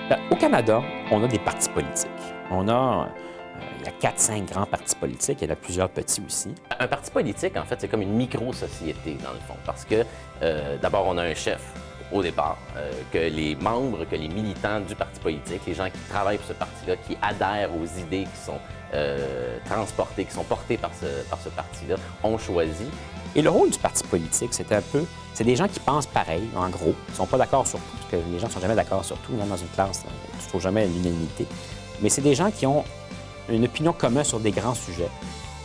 Bien, au Canada, on a des partis politiques. Il y a 4-5 grands partis politiques, il y en a plusieurs petits aussi. Un parti politique, en fait, c'est comme une micro-société, dans le fond, parce que d'abord, on a un chef au départ, que les membres, que les militants du parti politique, les gens qui travaillent pour ce parti-là, qui adhèrent aux idées qui sont transportées, qui sont portées par ce parti-là, ont choisi. Et le rôle du parti politique, c'est des gens qui pensent pareil, en gros. Ils ne sont pas d'accord sur tout, parce que les gens ne sont jamais d'accord sur tout, même dans une classe, tu ne trouves jamais l'unanimité. Mais c'est des gens qui ont une opinion commune sur des grands sujets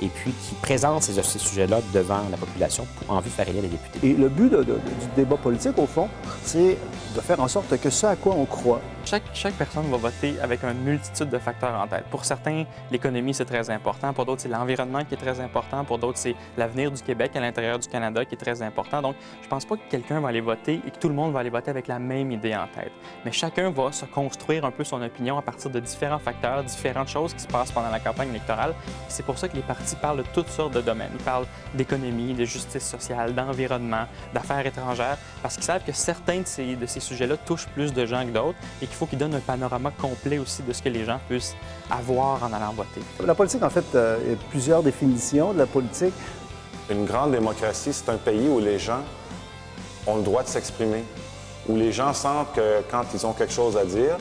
et puis qui présentent ces sujets-là devant la population en vue de faire élire les députés. Et le but du débat politique, au fond, c'est de faire en sorte que ce à quoi on croit. Chaque personne va voter avec une multitude de facteurs en tête. Pour certains, l'économie, c'est très important. Pour d'autres, c'est l'environnement qui est très important. Pour d'autres, c'est l'avenir du Québec à l'intérieur du Canada qui est très important. Donc, je ne pense pas que quelqu'un va aller voter et que tout le monde va aller voter avec la même idée en tête. Mais chacun va se construire un peu son opinion à partir de différents facteurs, différentes choses qui se passent pendant la campagne électorale. C'est pour ça que les partis parlent de toutes sortes de domaines. Ils parlent d'économie, de justice sociale, d'environnement, d'affaires étrangères, parce qu'ils savent que certains de ces sujets-là touchent plus de gens que d'autres et qu'il faut qu'ils donnent un panorama complet aussi de ce que les gens puissent avoir en allant voter. La politique, en fait, il y a plusieurs définitions de la politique. Une grande démocratie, c'est un pays où les gens ont le droit de s'exprimer, où les gens sentent que quand ils ont quelque chose à dire,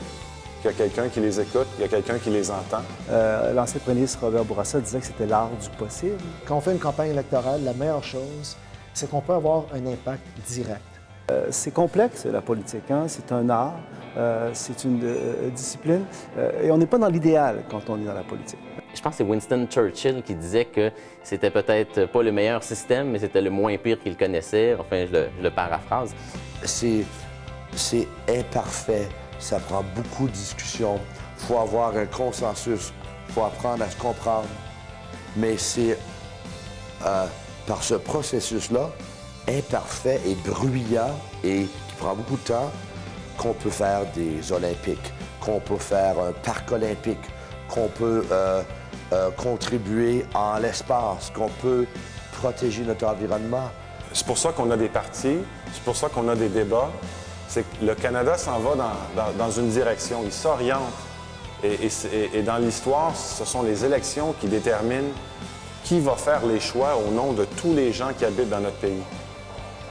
qu'il y a quelqu'un qui les écoute, il y a quelqu'un qui les entend. L'ancien premier ministre Robert Bourassa disait que c'était l'art du possible. Quand on fait une campagne électorale, la meilleure chose, c'est qu'on peut avoir un impact direct. C'est complexe, la politique, hein? C'est un art, c'est une discipline, et on n'est pas dans l'idéal quand on est dans la politique. Je pense que c'est Winston Churchill qui disait que c'était peut-être pas le meilleur système, mais c'était le moins pire qu'il connaissait. Enfin, je le paraphrase. C'est imparfait, ça prend beaucoup de discussions. Il faut avoir un consensus, il faut apprendre à se comprendre. Mais c'est par ce processus-là, imparfait et bruyant et qui prend beaucoup de temps, qu'on peut faire des Olympiques, qu'on peut faire un parc olympique, qu'on peut contribuer en l'espace, qu'on peut protéger notre environnement. C'est pour ça qu'on a des partis, c'est pour ça qu'on a des débats. C'est que le Canada s'en va dans une direction, il s'oriente. Et dans l'histoire, ce sont les élections qui déterminent qui va faire les choix au nom de tous les gens qui habitent dans notre pays.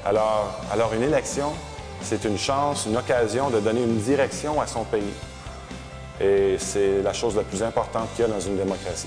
Alors une élection, c'est une chance, une occasion de donner une direction à son pays. Et c'est la chose la plus importante qu'il y a dans une démocratie.